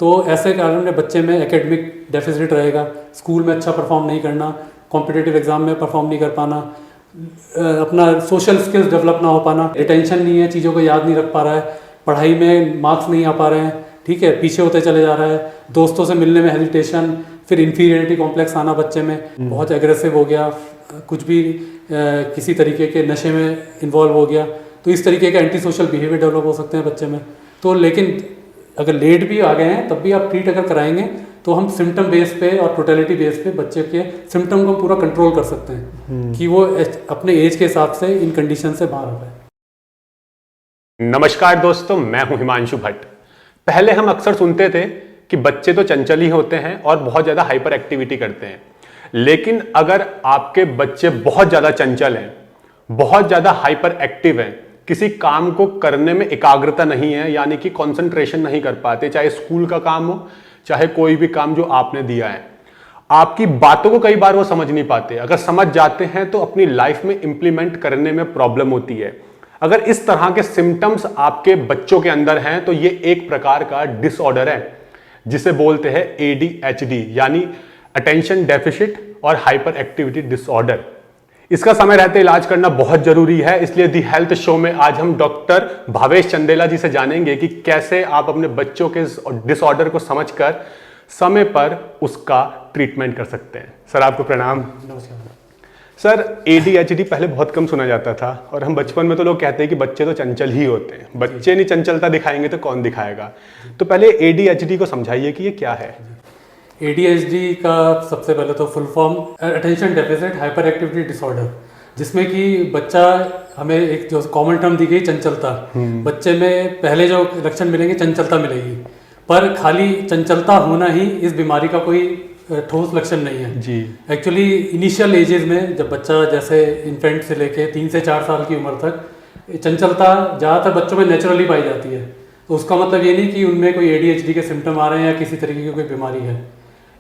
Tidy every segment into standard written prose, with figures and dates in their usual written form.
तो ऐसे कारण में बच्चे में एकेडमिक डेफिसिट रहेगा, स्कूल में अच्छा परफॉर्म नहीं करना, कॉम्पिटिटिव एग्जाम में परफॉर्म नहीं कर पाना, अपना सोशल स्किल्स डेवलप ना हो पाना, रिटेंशन नहीं है, चीज़ों को याद नहीं रख पा रहा है, पढ़ाई में मार्क्स नहीं आ पा रहे हैं, ठीक है, पीछे होते चले जा रहा है, दोस्तों से मिलने में हेजिटेशन, फिर इन्फीरियरिटी कॉम्प्लेक्स आना बच्चे में, बहुत एग्रेसिव हो गया, कुछ भी किसी तरीके के नशे में इन्वॉल्व हो गया, तो इस तरीके के एंटी सोशल बिहेवियर डेवलप हो सकते हैं बच्चे में। तो लेकिन अगर लेट भी आ गए हैं तब भी आप ट्रीट अगर कराएंगे तो हम सिम्टम बेस पे और टोटलिटी बेस पे बच्चे के सिम्टम को पूरा कंट्रोल कर सकते हैं कि वो अपने एज के हिसाब से इन कंडीशन से बाहर आ पाए। नमस्कार दोस्तों, मैं हूं हिमांशु भट्ट। पहले हम अक्सर सुनते थे कि बच्चे तो चंचल ही होते हैं और बहुत ज्यादा हाइपर एक्टिविटी करते हैं, लेकिन अगर आपके बच्चे बहुत ज्यादा चंचल हैं, बहुत ज्यादा हाइपर एक्टिव हैं, किसी काम को करने में एकाग्रता नहीं है, यानी कि कंसंट्रेशन नहीं कर पाते, चाहे स्कूल का काम हो चाहे कोई भी काम जो आपने दिया है, आपकी बातों को कई बार वो समझ नहीं पाते, अगर समझ जाते हैं तो अपनी लाइफ में इंप्लीमेंट करने में प्रॉब्लम होती है। अगर इस तरह के सिम्टम्स आपके बच्चों के अंदर हैं तो ये एक प्रकार का डिसऑर्डर है जिसे बोलते हैं ADHD यानी अटेंशन डेफिसिट और हाइपर एक्टिविटी डिसऑर्डर। इसका समय रहते इलाज करना बहुत जरूरी है, इसलिए दी हेल्थ शो में आज हम डॉक्टर भावेश चंदेला जी से जानेंगे कि कैसे आप अपने बच्चों के डिसऑर्डर को समझकर समय पर उसका ट्रीटमेंट कर सकते हैं। सर आपको प्रणाम। नमस्कार सर, ADHD पहले बहुत कम सुना जाता था और हम बचपन में तो लोग कहते हैं कि बच्चे तो चंचल ही होते हैं, बच्चे नहीं चंचलता दिखाएंगे तो कौन दिखाएगा। तो पहले ADHD को समझाइए कि ये क्या है। ADHD का सबसे पहले तो full form attention deficit hyper activity disorder, जिसमें कि बच्चा, हमें एक जो कॉमन टर्म दी गई चंचलता, बच्चे में पहले जो लक्षण मिलेंगे चंचलता मिलेगी, पर खाली चंचलता होना ही इस बीमारी का कोई ठोस लक्षण नहीं है जी। एक्चुअली इनिशियल एजेस में जब बच्चा जैसे इन्फेंट से लेके 3 से 4 साल की उम्र तक चंचलता ज़्यादातर बच्चों में नेचुरली पाई जाती है, तो उसका मतलब ये नहीं कि उनमें कोई ADHD के सिम्टम आ रहे हैं या किसी तरीके की कोई बीमारी है।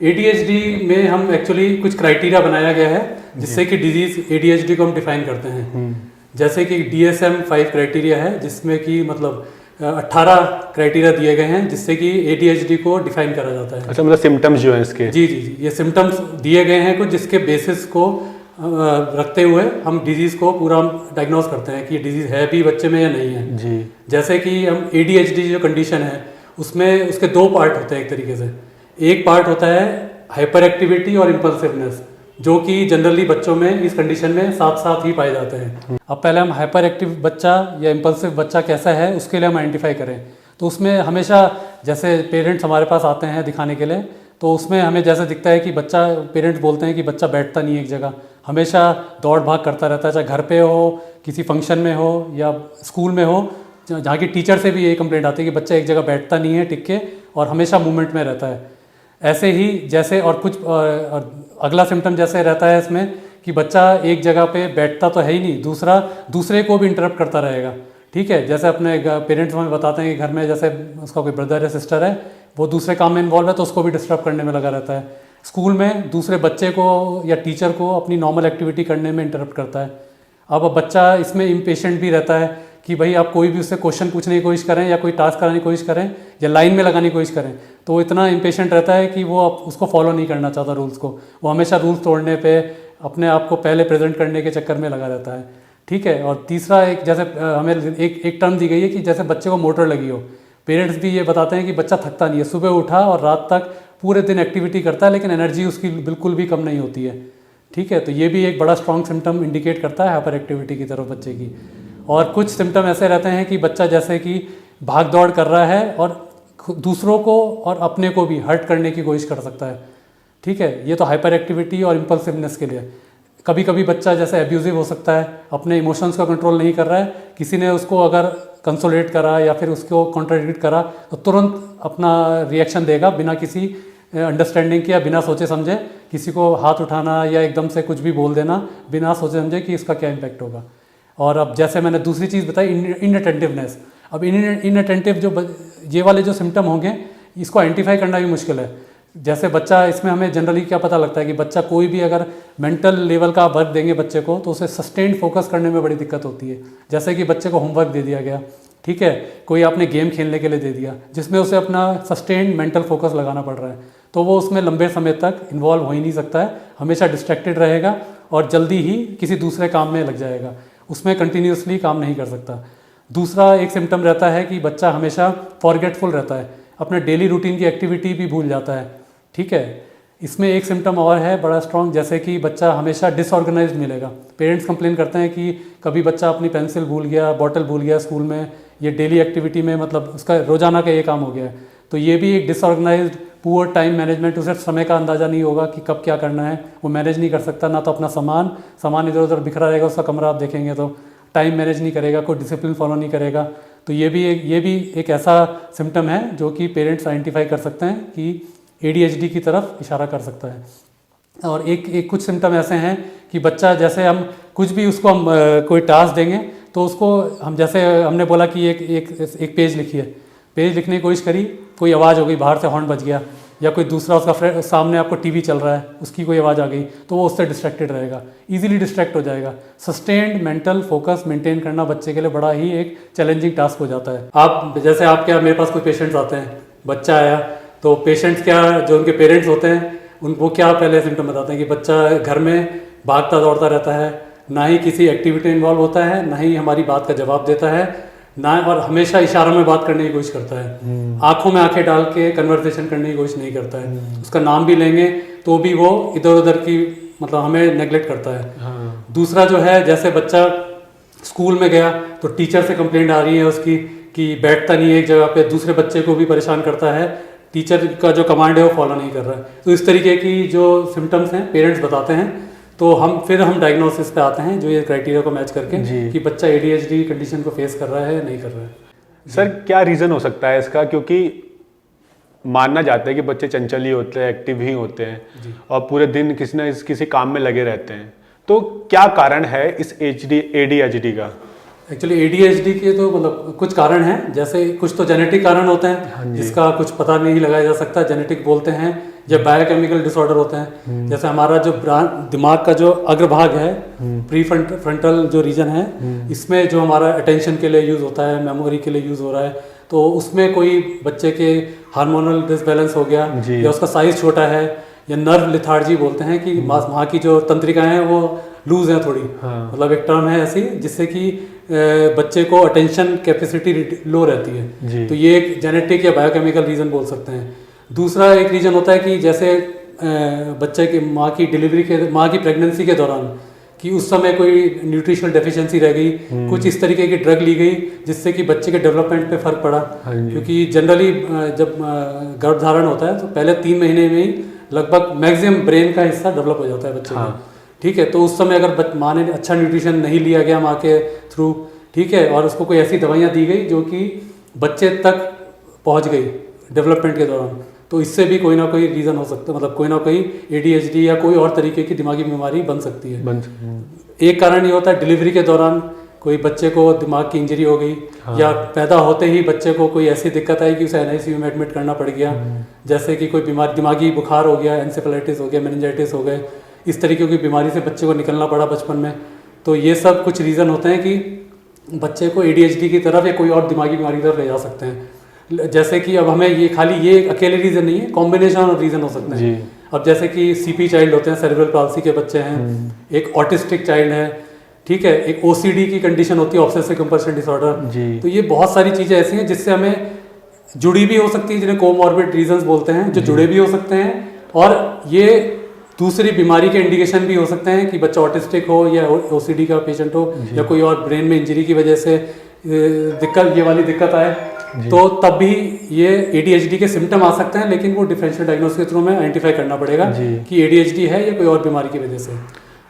ADHD में हम एक्चुअली कुछ क्राइटेरिया बनाया गया है जिससे कि डिजीज ADHD को हम डिफाइन करते हैं। जैसे कि DSM-5 क्राइटेरिया है जिसमें कि मतलब 18 क्राइटेरिया दिए गए हैं जिससे कि ADHD को डिफाइन करा जाता है। अच्छा, मतलब सिम्टम्स जो हैं इसके। जी, ये सिम्टम्स दिए गए हैं कुछ जिसके बेसिस को रखते हुए हम डिजीज को पूरा डायग्नोज करते हैं कि ये डिजीज है भी बच्चे में या नहीं है जी। जैसे कि हम ADHD जो कंडीशन है उसमें उसके 2 पार्ट होते हैं। एक तरीके से एक पार्ट होता है हाइपर एक्टिविटी और इम्पल्सिवनेस, जो कि जनरली बच्चों में इस कंडीशन में साथ साथ ही पाए जाते हैं। अब पहले हम हाइपर एक्टिव बच्चा या इम्पल्सिव बच्चा कैसा है उसके लिए हम आइडेंटिफाई करें, तो उसमें हमेशा जैसे पेरेंट्स हमारे पास आते हैं दिखाने के लिए, तो उसमें हमें जैसे दिखता है कि बच्चा, पेरेंट्स बोलते हैं कि बच्चा बैठता नहीं है एक जगह, हमेशा दौड़ भाग करता रहता है, चाहे घर पे हो, किसी फंक्शन में हो या स्कूल में हो, जहाँ की टीचर से भी यही कंप्लेंट आती है कि बच्चा एक जगह बैठता नहीं है टिक के और हमेशा मूवमेंट में रहता है। ऐसे ही जैसे और कुछ अगला सिम्टम जैसे रहता है इसमें कि बच्चा एक जगह पे बैठता तो है ही नहीं, दूसरे को भी इंटरप्ट करता रहेगा। ठीक है, जैसे अपने पेरेंट्स हमें बताते हैं कि घर में जैसे उसका कोई ब्रदर या सिस्टर है, वो दूसरे काम में इन्वॉल्व है तो उसको भी डिस्टर्ब करने में लगा रहता है। स्कूल में दूसरे बच्चे को या टीचर को अपनी नॉर्मल एक्टिविटी करने में इंटरप्ट करता है। अब बच्चा इसमें इम्पेशेंट भी रहता है कि भाई आप कोई भी उससे क्वेश्चन पूछने की कोशिश करें या कोई टास्क कराने की कोशिश करें या लाइन में लगाने की कोशिश करें तो वो इतना इम्पेशेंट रहता है कि वो उसको फॉलो नहीं करना चाहता रूल्स को, वो हमेशा रूल्स तोड़ने पे अपने आप को पहले प्रेजेंट करने के चक्कर में लगा रहता है। ठीक है, और तीसरा एक जैसे हमें एक टर्म दी गई है कि जैसे बच्चे को मोटर लगी हो, पेरेंट्स भी ये बताते हैं कि बच्चा थकता नहीं है, सुबह उठा और रात तक पूरे दिन एक्टिविटी करता है लेकिन एनर्जी उसकी बिल्कुल भी कम नहीं होती है। ठीक है, तो ये भी एक बड़ा स्ट्रॉन्ग सिम्टम इंडिकेट करता है हाइपर एक्टिविटी की तरफ बच्चे की। और कुछ सिम्टम ऐसे रहते हैं कि बच्चा जैसे कि भाग दौड़ कर रहा है और दूसरों को और अपने को भी हर्ट करने की कोशिश कर सकता है। ठीक है, ये तो हाइपर एक्टिविटी और इम्पल्सिवनेस के लिए। कभी कभी बच्चा जैसे एब्यूजिव हो सकता है, अपने इमोशंस का कंट्रोल नहीं कर रहा है, किसी ने उसको अगर कंसोलेट करा या फिर उसको कॉन्ट्राडिक्ट करा तो तुरंत अपना रिएक्शन देगा बिना किसी अंडरस्टैंडिंग किया, बिना सोचे समझे किसी को हाथ उठाना या एकदम से कुछ भी बोल देना बिना सोचे समझे कि इसका क्या इम्पैक्ट होगा। और अब जैसे मैंने दूसरी चीज़ बताई इनअटेंटिवनेस, अब इनअटेंटिव जो ये वाले जो सिम्टम होंगे इसको आइडेंटिफाई करना भी मुश्किल है। जैसे बच्चा, इसमें हमें जनरली क्या पता लगता है कि बच्चा कोई भी अगर मेंटल लेवल का वर्क देंगे बच्चे को तो उसे सस्टेन्ड फोकस करने में बड़ी दिक्कत होती है। जैसे कि बच्चे को होमवर्क दे दिया गया, ठीक है, कोई आपने गेम खेलने के लिए दे दिया जिसमें उसे अपना सस्टेन्ड मेंटल फोकस लगाना पड़ रहा है, तो वो उसमें लंबे समय तक इन्वॉल्व हो ही नहीं सकता है, हमेशा डिस्ट्रैक्टेड रहेगा और जल्दी ही किसी दूसरे काम में लग जाएगा, उसमें कंटिन्यूसली काम नहीं कर सकता। दूसरा एक सिम्टम रहता है कि बच्चा हमेशा फॉरगेटफुल रहता है, अपने डेली रूटीन की एक्टिविटी भी भूल जाता है। ठीक है, इसमें एक सिम्टम और है बड़ा स्ट्रॉन्ग, जैसे कि बच्चा हमेशा डिसऑर्गेनाइज्ड मिलेगा। पेरेंट्स कंप्लेन करते हैं कि कभी बच्चा अपनी पेंसिल भूल गया, बॉटल भूल गया स्कूल में, ये डेली एक्टिविटी में मतलब उसका रोजाना का ये काम हो गया है, तो ये भी एक डिसऑर्गेनाइज्ड पुअर टाइम मैनेजमेंट, उसे समय का अंदाज़ा नहीं होगा कि कब क्या करना है, वो मैनेज नहीं कर सकता। ना तो अपना सामान इधर उधर बिखरा रहेगा, उसका कमरा आप देखेंगे तो टाइम मैनेज नहीं करेगा, कोई डिसिप्लिन फॉलो नहीं करेगा। तो ये भी एक ऐसा सिम्टम है जो कि पेरेंट्स आइडेंटिफाई कर सकते हैं कि ADHD की तरफ इशारा कर सकता है। और एक कुछ सिम्टम ऐसे हैं कि बच्चा, जैसे हम कुछ भी उसको हम कोई टास्क देंगे तो उसको हम, जैसे हमने बोला कि एक पेज लिखिए, पेज लिखने की कोशिश करी, कोई आवाज़ हो गई, बाहर से हॉर्न बज गया, या कोई दूसरा उसका सामने आपको टीवी चल रहा है उसकी कोई आवाज़ आ गई, तो वो उससे डिस्ट्रैक्टेड रहेगा, इजीली डिस्ट्रैक्ट हो जाएगा। सस्टेन्ड मेंटल फोकस मेंटेन करना बच्चे के लिए बड़ा ही एक चैलेंजिंग टास्क हो जाता है। आप जैसे आप क्या, मेरे पास कोई पेशेंट्स आते हैं, बच्चा आया तो पेशेंट्स क्या, जो उनके पेरेंट्स होते हैं उनको क्या पहले सिम्टम बताते हैं कि बच्चा घर में भागता दौड़ता रहता है, ना ही किसी एक्टिविटी इन्वॉल्व होता है, ना ही हमारी बात का जवाब देता है, ना, और हमेशा इशारों में बात करने की कोशिश करता है, आंखों में आंखें डाल के कन्वर्सेशन करने की कोशिश नहीं करता है, उसका नाम भी लेंगे तो भी वो इधर उधर की मतलब हमें नेग्लेक्ट करता है। हाँ। दूसरा जो है, जैसे बच्चा स्कूल में गया तो टीचर से कंप्लेंट आ रही है उसकी कि बैठता नहीं है एक जगह पे, दूसरे बच्चे को भी परेशान करता है, टीचर का जो कमांड है वो फॉलो नहीं कर रहा है। तो इस तरीके की जो सिम्टम्स हैं पेरेंट्स बताते हैं, तो फिर हम डायग्नोसिस पे आते हैं जो ये क्राइटेरिया को मैच करके कि बच्चा ADHD कंडीशन को फेस कर रहा है या नहीं कर रहा है। सर क्या रीज़न हो सकता है इसका, क्योंकि मानना जाता है कि बच्चे चंचल ही होते हैं, एक्टिव ही होते हैं और पूरे दिन किसी न किसी काम में लगे रहते हैं, तो क्या कारण है इस ADHD का? एक्चुअली ADHD के तो मतलब कुछ कारण हैं, जैसे कुछ तो जेनेटिक कारण होते हैं जिसका कुछ पता नहीं लगाया जा सकता, जेनेटिक बोलते हैं, या बायोकेमिकल डिसऑर्डर होते हैं। जैसे हमारा जो दिमाग का जो अग्रभाग है, प्री फ्रंटल जो रीजन है, इसमें जो हमारा अटेंशन के लिए यूज़ होता है, मेमोरी के लिए यूज़ हो रहा है, तो उसमें कोई बच्चे के हार्मोनल डिसबैलेंस हो गया, या उसका साइज छोटा है, या नर्व लिथार्जी बोलते हैं कि वहाँ की जो तंत्रिकाएं हैं वो लूज हैं थोड़ी, मतलब एक टर्म है ऐसी जिससे कि बच्चे को अटेंशन कैपेसिटी लो रहती है, तो ये एक जेनेटिक या बायोकेमिकल रीज़न बोल सकते हैं। दूसरा एक रीज़न होता है कि जैसे बच्चे की माँ की प्रेगनेंसी के दौरान कि उस समय कोई न्यूट्रिशनल डेफिशिएंसी रह गई, कुछ इस तरीके की ड्रग ली गई जिससे कि बच्चे के डेवलपमेंट पे फर्क पड़ा, क्योंकि जनरली जब गर्भधारण होता है तो पहले 3 महीने में ही लगभग मैक्सिमम ब्रेन का हिस्सा डेवलप हो जाता है बच्चे का। ठीक है, तो उस समय अगर माँ ने अच्छा न्यूट्रिशन नहीं लिया गया माँ के थ्रू, ठीक है, और उसको कोई ऐसी दवाइयाँ दी गई जो कि बच्चे तक पहुँच गई डेवलपमेंट के दौरान, तो इससे भी कोई ना कोई रीज़न हो सकता है, मतलब कोई ना कोई ADHD या कोई और तरीके की दिमागी बीमारी बन सकती है। एक कारण ये होता है डिलीवरी के दौरान कोई बच्चे को दिमाग की इंजरी हो गई, या पैदा होते ही बच्चे को कोई ऐसी दिक्कत आई कि उसे NICU में एडमिट करना पड़ गया, जैसे कि कोई बीमारी, दिमागी बुखार हो गया, एंसेफेलाइटिस हो गया, मेनिंजाइटिस हो गए, इस तरीके की बीमारी से बच्चे को निकलना पड़ा बचपन में। तो ये सब कुछ रीज़न होते हैं कि बच्चे को ADHD की तरफ या कोई और दिमागी बीमारी की तरफ ले जा सकते हैं। जैसे कि अब हमें ये अकेले रीज़न नहीं है, कॉम्बिनेशन ऑफ रीज़न हो सकते हैं। अब जैसे कि CP चाइल्ड होते हैं, सेरेब्रल पाल्सी के बच्चे हैं, एक ऑटिस्टिक चाइल्ड है, ठीक है, एक OCD की कंडीशन होती है, ऑब्सेसिव कंपल्सिव डिसऑर्डर। तो ये बहुत सारी चीज़ें ऐसी हैं जिससे हमें जुड़ी भी हो सकती है, जिन्हें कोमॉर्बिड रीजंस बोलते हैं, जो जुड़े भी हो सकते हैं, और ये दूसरी बीमारी के इंडिकेशन भी हो सकते हैं कि बच्चा ऑटिस्टिक हो या OCD का पेशेंट हो, या कोई और ब्रेन में इंजरी की वजह से ये वाली दिक्कत आए, तो तब भी ये ADHD के सिम्टम आ सकते हैं, लेकिन वो डिफरेंशियल डायग्नोसिस के थ्रू में आइडेंटिफाई करना पड़ेगा कि ADHD है या कोई और बीमारी की वजह से।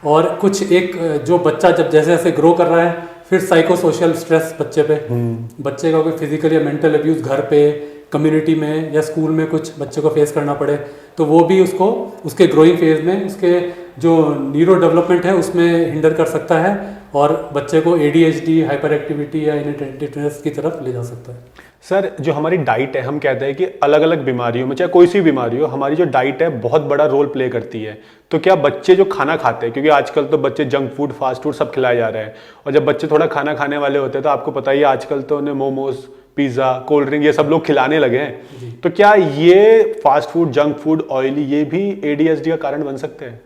और कुछ एक जो बच्चा जब जैसे जैसे ग्रो कर रहा है, फिर साइकोसोशल स्ट्रेस बच्चे पे, बच्चे का कोई फिजिकल या मेंटल अब्यूज़ घर पे, कम्युनिटी में या स्कूल में कुछ बच्चे को फेस करना पड़े, तो वो भी उसको उसके ग्रोइंग फेज में उसके जो न्यूरो डेवलपमेंट है उसमें हिंडर कर सकता है, और बच्चे को ADHD, हाइपर एक्टिविटी या इनअटेंटिवनेस की तरफ ले जा सकता है। सर, जो हमारी डाइट है, हम कहते हैं कि अलग अलग बीमारियों में, चाहे कोई सी बीमारी हो, हमारी जो डाइट है बहुत बड़ा रोल प्ले करती है। तो क्या बच्चे जो खाना खाते हैं, क्योंकि आजकल तो बच्चे जंक फूड, फास्ट फूड सब खिलाए जा रहे हैं, और जब बच्चे थोड़ा खाना खाने वाले होते हैं तो आपको पता ही है आजकल तो उन्हें मोमोज, पिज़्ज़ा, कोल्ड ड्रिंक ये सब लोग खिलाने लगे हैं। तो क्या ये fast food, junk food, oily, ये भी ADHD का कारण बन सकते हैं?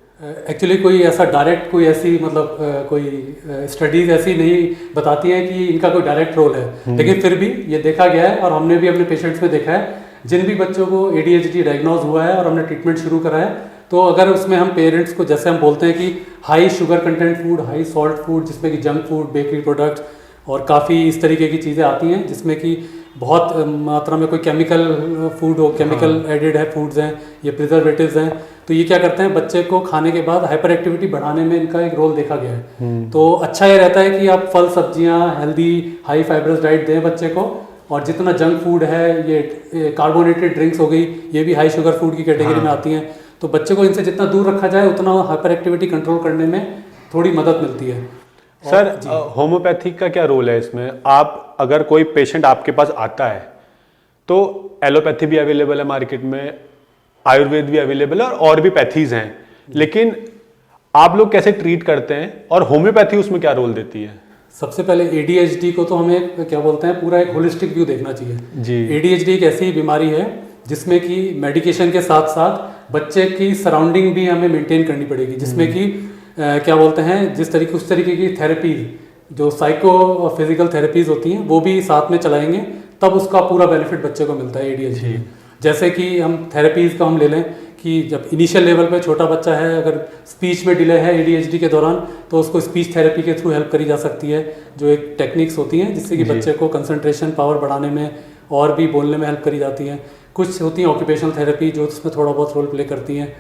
एक्चुअली कोई ऐसा डायरेक्ट कोई ऐसी मतलब कोई स्टडीज ऐसी नहीं बताती हैं कि इनका कोई डायरेक्ट रोल है, लेकिन फिर भी ये देखा गया है और हमने भी अपने पेशेंट्स में देखा है जिन भी बच्चों को ADHD डायग्नोज हुआ है और हमने ट्रीटमेंट शुरू करा है, तो अगर उसमें हम पेरेंट्स को, जैसे हम बोलते हैं कि high sugar content food, high salt food, जिसमें कि जंक फूड, बेकरी प्रोडक्ट्स और काफ़ी इस तरीके की चीज़ें आती हैं जिसमें कि बहुत मात्रा में कोई केमिकल फूड हो, केमिकल एडेड है फूड्स हैं, ये प्रिजर्वेटिव्स हैं, तो ये क्या करते हैं बच्चे को खाने के बाद हाइपर एक्टिविटी बढ़ाने में इनका एक रोल देखा गया है। तो अच्छा ये रहता है कि आप फल सब्जियां, हेल्दी हाई फाइबरस डाइट दें बच्चे को, और जितना जंक फूड है, ये कार्बोनेटेड ड्रिंक्स हो गई, ये भी हाई शुगर फूड की कैटेगरी में आती हैं, तो बच्चे को इनसे जितना दूर रखा जाए उतना हाइपर एक्टिविटी कंट्रोल करने में थोड़ी मदद मिलती है। सर, होम्योपैथी का क्या रोल है इसमें? आप अगर कोई पेशेंट आपके पास आता है तो एलोपैथी भी अवेलेबल है मार्केट में, आयुर्वेद भी अवेलेबल है और भी पैथीज हैं, लेकिन आप लोग कैसे ट्रीट करते हैं और होम्योपैथी उसमें क्या रोल देती है? सबसे पहले ADHD को तो हमें क्या बोलते हैं, पूरा एक होलिस्टिक व्यू देखना चाहिए जी। ADHD एक ऐसी बीमारी है जिसमें कि मेडिकेशन के साथ साथ बच्चे की सराउंडिंग भी हमें मेंटेन करनी पड़ेगी, जिसमें कि क्या बोलते हैं, उस तरीके की थेरेपीज जो साइको और फिजिकल थेरेपीज होती हैं वो भी साथ में चलाएंगे, तब उसका पूरा बेनिफिट बच्चे को मिलता है ADHD। जैसे कि हम थेरेपीज का हम ले लें कि जब इनिशियल लेवल पे छोटा बच्चा है, अगर स्पीच में डिले है ADHD के दौरान, तो उसको स्पीच थेरेपी के थ्रू हेल्प करी जा सकती है, जो एक टेक्निक्स होती हैं जिससे कि बच्चे को कंसंट्रेशन पावर बढ़ाने में और भी बोलने में हेल्प करी जाती है। कुछ होती हैं ऑक्यूपेशनल थेरेपी जो उसमें थोड़ा बहुत रोल प्ले करती हैं।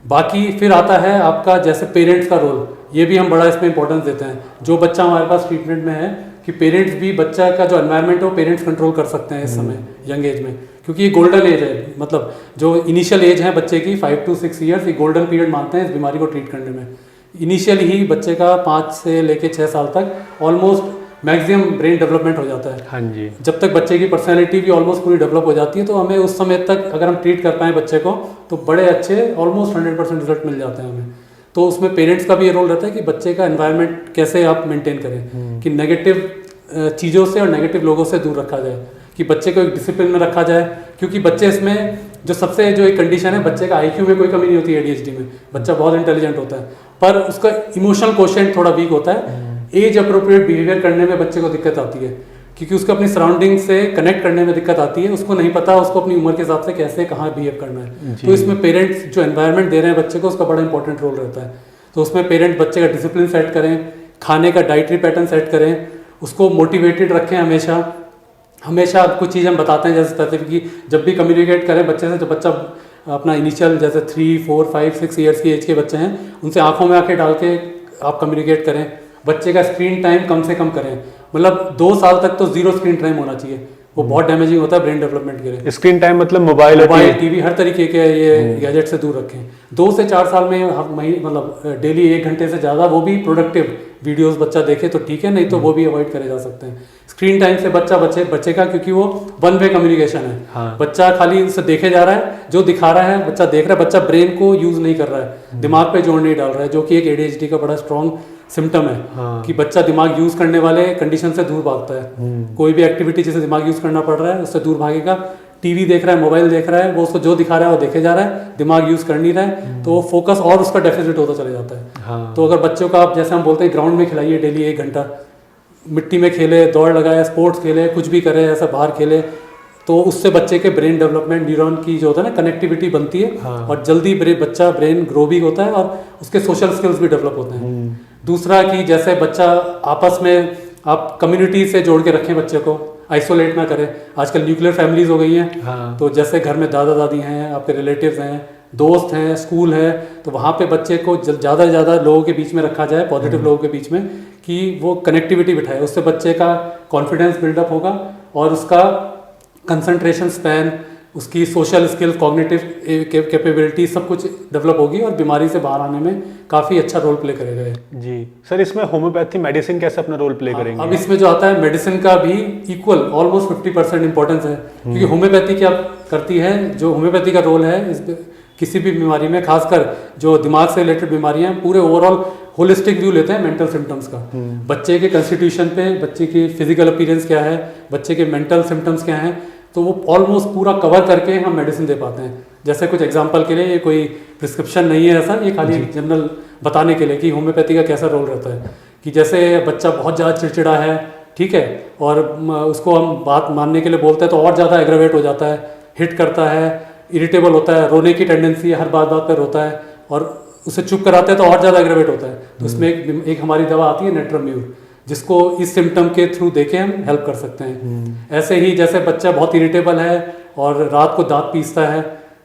बाकी फिर आता है आपका जैसे पेरेंट्स का रोल, ये भी हम बड़ा इसमें इंपॉर्टेंस देते हैं। जो बच्चा हमारे पास ट्रीटमेंट में है कि पेरेंट्स भी, बच्चा का जो एनवायरनमेंट है वो पेरेंट्स कंट्रोल कर सकते हैं इस समय यंग एज में, क्योंकि ये गोल्डन एज है, मतलब जो इनिशियल एज है बच्चे की 5 to 6 ईयर्स, ये गोल्डन पीरियड मानते हैं इस बीमारी को ट्रीट करने में। इनिशियल ही बच्चे का 5 से लेके 6 साल तक ऑलमोस्ट मैक्सिमम ब्रेन डेवलपमेंट हो जाता है। हाँ जी। जब तक बच्चे की पर्सनैलिटी भी ऑलमोस्ट पूरी डेवलप हो जाती है, तो हमें उस समय तक अगर हम ट्रीट कर पाएँ बच्चे को तो बड़े अच्छे ऑलमोस्ट 100% रिजल्ट मिल जाते हैं हमें। तो उसमें पेरेंट्स का भी ये रोल रहता है कि बच्चे का एनवायरनमेंट कैसे आप मेंटेन करें, कि नेगेटिव चीज़ों से और नेगेटिव लोगों से दूर रखा जाए, कि बच्चे को एक डिसिप्लिन में रखा जाए, क्योंकि बच्चे इसमें जो एक कंडीशन है, बच्चे का IQ में कोई कमी नहीं होती है ADHD में, बच्चा बहुत इंटेलिजेंट होता है, पर उसका इमोशनल कोशेंट थोड़ा वीक होता है। एज अप्रोप्रिएट बिहेवियर करने में बच्चे को दिक्कत आती है, क्योंकि उसको अपनी सराउंडिंग से कनेक्ट करने में दिक्कत आती है, उसको नहीं पता उसको अपनी उम्र के हिसाब से कैसे कहाँ बिहेव करना है। तो इसमें पेरेंट्स जो एनवायरनमेंट दे रहे हैं बच्चे को, उसका बड़ा इंपॉर्टेंट रोल रहता है। तो उसमें पेरेंट्स बच्चे का डिसिप्लिन सेट करें, खाने का डाइटरी पैटर्न सेट करें, उसको मोटिवेटेड रखें हमेशा कुछ चीज़ हम बताते हैं, जैसे स्पेसिफिक जब भी कम्युनिकेट करें बच्चे से, जब बच्चा अपना इनिशियल जैसे 3, 4, 5, 6 ईयर्स की एज के बच्चे हैं, उनसे आंखों में आंखें डाल के आप कम्युनिकेट करें। बच्चे का स्क्रीन टाइम कम से कम करें, मतलब 2 साल तक तो 0 स्क्रीन टाइम होना चाहिए, वो बहुत डैमेजिंग होता है ब्रेन डेवलपमेंट के लिए। स्क्रीन टाइम मतलब मोबाइल, टीवी, हर तरीके के ये गैजेट से दूर रखें। 2 से 4 साल में मतलब डेली 1 घंटे से ज़्यादा, वो भी प्रोडक्टिव वीडियोस बच्चा देखे तो ठीक है, नहीं तो वो भी अवॉइड करे जा सकते हैं। स्क्रीन टाइम से बच्चे का, क्योंकि वो वन वे कम्युनिकेशन है। हाँ। बच्चा खाली उसे देखे जा रहा है, जो दिखा रहा है बच्चा देख रहा है, बच्चा ब्रेन को यूज नहीं कर रहा है, दिमाग पे जोर नहीं डाल रहा है, जो कि एक ADHD का बड़ा स्ट्रॉन्ग सिम्टम है। हाँ। कि बच्चा दिमाग यूज करने वाले कंडीशन से दूर भागता है। कोई भी एक्टिविटी जिसे दिमाग यूज करना पड़ रहा है उससे दूर भागेगा। टीवी देख रहा है, मोबाइल देख रहा है, वो उसको जो दिखा रहा है वो देखे जा रहा है, दिमाग यूज कर नहीं रहा है, तो वो फोकस और उसका डेफिसिट होता चला जाता है। हाँ। तो अगर बच्चों का आप, जैसे हम बोलते हैं, ग्राउंड में खिलाइए डेली 1 घंटा, मिट्टी में खेले, दौड़ लगाए, स्पोर्ट्स खेले, कुछ भी करे, ऐसा बाहर खेले, तो उससे बच्चे के ब्रेन डेवलपमेंट, न्यूरॉन की जो होता है ना कनेक्टिविटी बनती है। हाँ। और जल्दी बच्चा ब्रेन ग्रो भी होता है और उसके सोशल स्किल्स भी डेवलप होते हैं। दूसरा कि जैसे बच्चा आपस में आप कम्युनिटी से जोड़ के रखें, बच्चे को आइसोलेट ना करें। आजकल न्यूक्लियर फैमिलीज हो गई हैं। हाँ। तो जैसे घर में दादा दादी हैं, आपके रिलेटिव्स हैं, दोस्त हैं, स्कूल है, तो वहाँ पे बच्चे को ज़्यादा से ज़्यादा लोगों के बीच में रखा जाए, पॉजिटिव लोगों के बीच में, कि वो कनेक्टिविटी बिठाए। उससे बच्चे का कॉन्फिडेंस बिल्डअप होगा और उसका कंसंट्रेशन स्पैन, उसकी सोशल स्किल, कॉग्निटिव कैपेबिलिटी सब कुछ डेवलप होगी और बीमारी से बाहर आने में काफ़ी अच्छा रोल प्ले करेगा ये। जी सर, इसमें होम्योपैथी मेडिसिन कैसे अपना रोल प्ले करेंगे? अब इसमें जो आता है मेडिसिन का भी इक्वल ऑलमोस्ट 50% इंपॉर्टेंस है, क्योंकि होम्योपैथी क्या करती है, जो होम्योपैथी का रोल है किसी भी बीमारी में, खासकर जो दिमाग से रिलेटेड बीमारियां, पूरे ओवरऑल होलिस्टिक व्यू लेते हैं मेंटल सिम्टम्स का। बच्चे के कंस्टिट्यूशन पे, बच्चे की फिजिकल अपीयरेंस क्या है, बच्चे के मेंटल सिम्टम्स क्या हैं, तो वो ऑलमोस्ट पूरा कवर करके हम मेडिसिन दे पाते हैं। जैसे कुछ एग्जांपल के लिए, ये कोई प्रिस्क्रिप्शन नहीं है ऐसा, ये खाली जनरल बताने के लिए कि होम्योपैथी का कैसा रोल रहता है। कि जैसे बच्चा बहुत ज़्यादा चिड़चिड़ा है, ठीक है, और उसको हम बात मानने के लिए बोलते हैं तो और ज़्यादा एग्रावेट हो जाता है, हिट करता है, इरिटेबल होता है, रोने की टेंडेंसी है, हर बात बात पर रोता है, और उसे चुप कराते हैं तो और ज़्यादा एग्रावेट होता है। तो इसमें एक हमारी दवा आती है नेट्रोम्यूर, जिसको इस सिम्टम के थ्रू देके हम हेल्प कर सकते हैं। ऐसे ही जैसे बच्चा बहुत इरिटेबल है और रात को दांत पीसता है,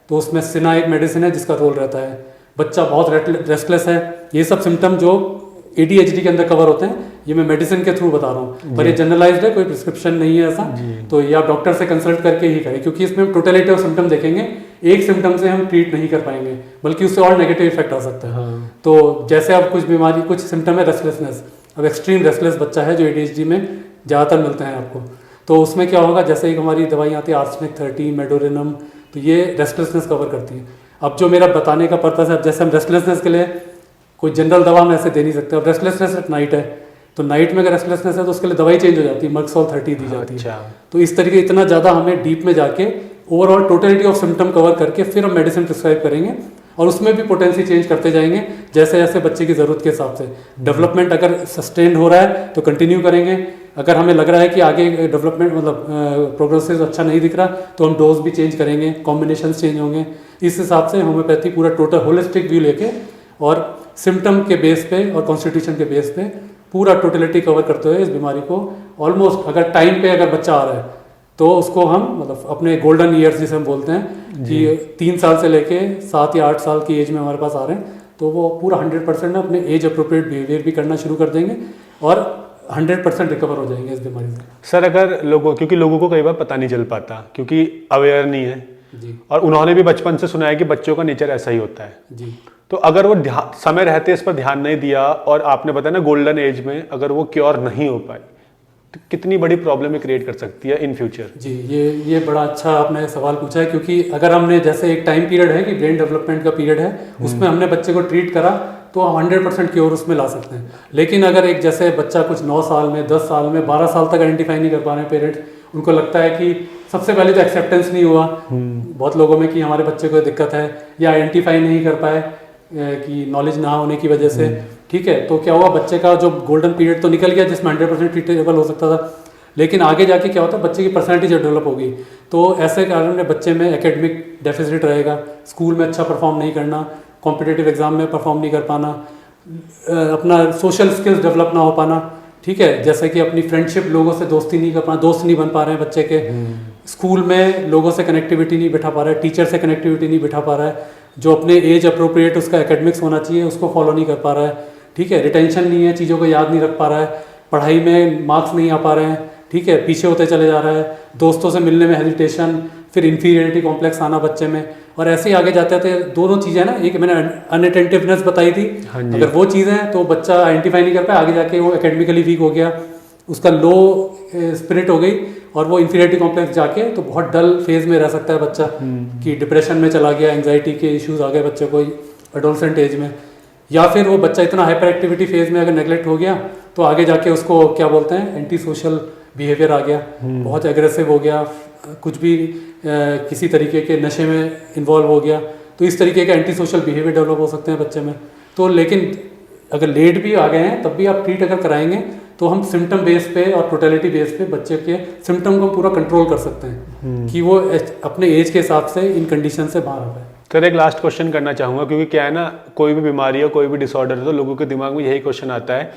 तो उसमें सिना एक मेडिसिन है जिसका रोल रहता है। बच्चा बहुत रेस्टलेस है, ये सब सिम्टम जो ADHD के अंदर कवर होते हैं, ये मैं मेडिसिन के थ्रू बता रहा हूँ, पर ये जनरलाइज्ड है, कोई प्रिस्क्रिप्शन नहीं है ऐसा। तो ये आप डॉक्टर से कंसल्ट करके ही करें, क्योंकि इसमें हम टोटलिटी ऑफ सिम्टम देखेंगे, एक सिम्टम से हम ट्रीट नहीं कर पाएंगे, बल्कि उससे और नेगेटिव इफेक्ट आ सकता है। तो जैसे अब कुछ बीमारी, कुछ सिम्टम है रेस्टलेसनेस, अब एक्सट्रीम रेस्टलेस बच्चा है जो ADHD में ज़्यादातर मिलते हैं आपको, तो उसमें क्या होगा, जैसे एक हमारी दवाई आती है आर्सेनिक 30, मेडोरिनम, तो ये रेस्टलेसनेस कवर करती है। अब जो मेरा बताने का पर्पस है, जैसे हम रेस्टलेसनेस के लिए कोई जनरल दवा हम ऐसे दे नहीं सकते। अब रेस्टलेसनेस एट नाइट है, तो नाइट में अगर रेस्टलेसनेस है तो उसके लिए दवाई चेंज हो जाती है, मर्क्सोल 30 दी जाती है। तो इस तरीके इतना ज़्यादा हमें डीप में जाके overall totality of symptom cover करके फिर हम मेडिसिन प्रिस्क्राइब करेंगे, और उसमें भी पोटेंसी चेंज करते जाएंगे जैसे जैसे बच्चे की ज़रूरत के हिसाब से। डेवलपमेंट अगर सस्टेन हो रहा है तो कंटिन्यू करेंगे, अगर हमें लग रहा है कि आगे डेवलपमेंट मतलब प्रोग्रेसिव अच्छा नहीं दिख रहा तो हम डोज भी चेंज करेंगे, कॉम्बिनेशन चेंज होंगे। इस हिसाब से होम्योपैथी पूरा टोटल होलिस्टिक व्यू लेके और सिम्टम के बेस पे और कॉन्स्टिट्यूशन के बेस पे पूरा टोटलिटी कवर करते हुए इस बीमारी को ऑलमोस्ट, अगर टाइम पे अगर बच्चा आ रहा है तो उसको हम मतलब अपने गोल्डन ईयर्स जिसे हम बोलते हैं कि 3 साल से लेके 7 या 8 साल की एज में हमारे पास आ रहे हैं, तो वो पूरा 100% अपने एज अप्रोप्रिएट बिहेवियर भी करना शुरू कर देंगे और 100% रिकवर हो जाएंगे इस बीमारी से। सर अगर क्योंकि लोगों को कई बार पता नहीं चल पाता, क्योंकि अवेयर नहीं है जी, और उन्होंने भी बचपन से सुना है कि बच्चों का नेचर ऐसा ही होता है जी, तो अगर वो समय रहते इस पर ध्यान नहीं दिया, और आपने बताया ना गोल्डन एज में अगर वो क्योर नहीं हो पाई, तो कितनी बड़ी प्रॉब्लम क्रिएट कर सकती है इन फ्यूचर। जी, ये बड़ा अच्छा आपने सवाल पूछा है, क्योंकि अगर हमने जैसे एक टाइम पीरियड है कि ब्रेन डेवलपमेंट का पीरियड है, उसमें हमने बच्चे को ट्रीट करा तो हम 100% क्योर उसमें ला सकते हैं। लेकिन अगर एक जैसे बच्चा कुछ 9 साल में, 10 साल में, 12 साल तक आइडेंटिफाई नहीं कर पा रहे हैं पेरेंट्स, उनको लगता है कि सबसे पहले तो एक्सेप्टेंस नहीं हुआ बहुत लोगों में कि हमारे बच्चे को दिक्कत है, या आइडेंटिफाई नहीं कर पाए कि नॉलेज ना होने की वजह से, ठीक है, तो क्या हुआ, बच्चे का जो गोल्डन पीरियड तो निकल गया जिसमें 100% ट्रीटेबल हो सकता था, लेकिन आगे जाके क्या होता है, बच्चे की पर्सनैलिटी जब डेवलप होगी तो ऐसे कारण में बच्चे में एकेडमिक डेफिसिट रहेगा, स्कूल में अच्छा परफॉर्म नहीं करना, कॉम्पिटिटिव एग्जाम में परफॉर्म नहीं कर पाना, अपना सोशल स्किल्स डेवलप ना हो पाना, ठीक है, जैसे कि अपनी फ्रेंडशिप, लोगों से दोस्ती नहीं कर पाना, दोस्त नहीं बन पा रहे हैं बच्चे के, स्कूल में लोगों से कनेक्टिविटी नहीं बिठा पा रहा है, टीचर से कनेक्टिविटी नहीं बिठा पा रहा है, जो अपने एज अप्रोप्रिएट उसका एकेडमिक्स होना चाहिए उसको फॉलो नहीं कर पा रहा है, ठीक है, रिटेंशन नहीं है, चीज़ों को याद नहीं रख पा रहा है, पढ़ाई में मार्क्स नहीं आ पा रहे हैं, ठीक है, पीछे होते चले जा रहा है, दोस्तों से मिलने में हेजिटेशन, फिर इन्फीरियरिटी कॉम्प्लेक्स आना बच्चे में, और ऐसे ही आगे जाते थे। दोनों चीज़ें ना, एक मैंने अनअटेंटिवनेस बताई थी, अगर वो चीज़ें हैं तो बच्चा आइडेंटिफाई नहीं कर पाया, आगे जाके वो एकेडमिकली वीक हो गया, उसका लो स्पिरिट हो गई, और वो इन्फीरियरिटी कॉम्प्लेक्स जाके तो बहुत डल फेज में रह सकता है बच्चा, कि डिप्रेशन में चला गया, एंग्जाइटी के इश्यूज आ गए बच्चे को एडोलसेंट एज में, या फिर वो बच्चा इतना हाइपर एक्टिविटी फेज में अगर नेगलेक्ट हो गया तो आगे जाके उसको क्या बोलते हैं, एंटी सोशल बिहेवियर आ गया, बहुत एग्रेसिव हो गया, कुछ भी किसी तरीके के नशे में इन्वॉल्व हो गया, तो इस तरीके के एंटी सोशल बिहेवियर डेवलप हो सकते हैं बच्चे में। तो लेकिन अगर लेट भी आ गए हैं तब भी आप ट्रीट अगर कराएंगे तो हम सिम्टम बेस पे और टोटलिटी बेस पे बच्चे के सिम्टम को पूरा कंट्रोल कर सकते हैं कि वो अपने एज के हिसाब से इन कंडीशन से बाहर आ पाए। सर एक लास्ट क्वेश्चन करना चाहूँगा, क्योंकि क्या है ना, कोई भी बीमारी हो, कोई भी डिसऑर्डर हो, तो लोगों के दिमाग में यही क्वेश्चन आता है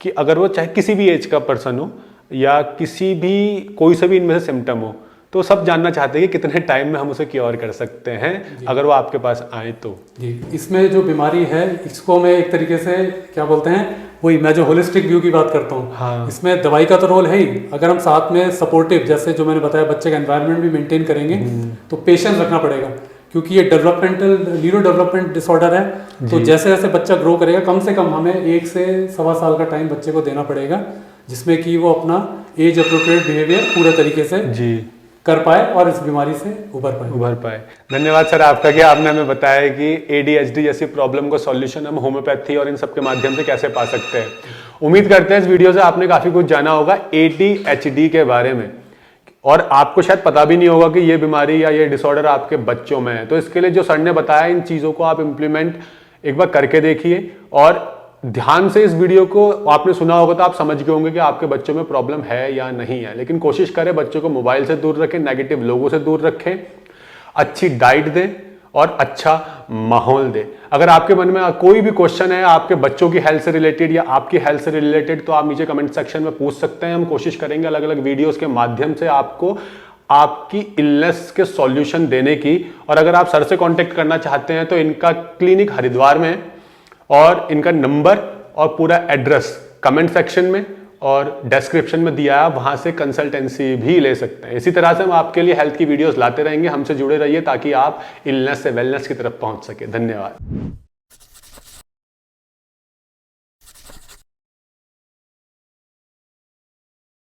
कि अगर वो चाहे किसी भी एज का पर्सन हो या किसी भी कोई से भी इनमें से सिम्टम हो, तो सब जानना चाहते हैं कि कितने टाइम में हम उसे क्योर कर सकते हैं अगर वो आपके पास आए तो। जी, इसमें जो बीमारी है इसको मैं एक तरीके से क्या बोलते हैं, वही मैं जो होलिस्टिक व्यू की बात करता हूँ, हाँ। इसमें दवाई का तो रोल है ही, अगर हम साथ में सपोर्टिव, जैसे जो मैंने बताया बच्चे का एनवायरनमेंट भी मेंटेन करेंगे, तो पेशेंस रखना पड़ेगा, क्योंकि ये डेवलपमेंटल न्यूरो डेवलपमेंट डिसऑर्डर है। तो जैसे जैसे बच्चा ग्रो करेगा, कम से कम हमें 1 से 1.25 साल का टाइम बच्चे को देना पड़ेगा, जिसमें कि वो अपना एज अप्रोप्रिएट बिहेवियर पूरे तरीके से जी कर पाए और इस बीमारी से उभर पाए। धन्यवाद सर आपका कि आपने हमें बताया कि ADHD जैसी प्रॉब्लम को सॉल्यूशन हम होम्योपैथी और इन सब के माध्यम से कैसे पा सकते हैं। उम्मीद करते हैं इस वीडियो से आपने काफी कुछ जाना होगा ADHD के बारे में, और आपको शायद पता भी नहीं होगा कि ये बीमारी या ये डिसऑर्डर आपके बच्चों में है। तो इसके लिए जो सर ने बताया, इन चीजों को आप इम्प्लीमेंट एक बार करके देखिए, और ध्यान से इस वीडियो को आपने सुना होगा तो आप समझ गए होंगे कि आपके बच्चों में प्रॉब्लम है या नहीं है। लेकिन कोशिश करें बच्चों को मोबाइल से दूर रखें, नेगेटिव लोगों से दूर रखें, अच्छी डाइट दें और अच्छा माहौल दें। अगर आपके मन में कोई भी क्वेश्चन है आपके बच्चों की हेल्थ से रिलेटेड या आपकी हेल्थ से रिलेटेड, तो आप नीचे कमेंट सेक्शन में पूछ सकते हैं। हम कोशिश करेंगे अलग अलग वीडियोस के माध्यम से आपको आपकी इलनेस के सॉल्यूशन देने की। और अगर आप सर से कांटेक्ट करना चाहते हैं तो इनका क्लिनिक हरिद्वार में है, और इनका नंबर और पूरा एड्रेस कमेंट सेक्शन में और डिस्क्रिप्शन में दिया है, वहां से कंसल्टेंसी भी ले सकते हैं। इसी तरह से हम आपके लिए हेल्थ की वीडियोस लाते रहेंगे। हमसे जुड़े रहिए ताकि आप इलनेस से वेलनेस की तरफ पहुंच सके। धन्यवाद।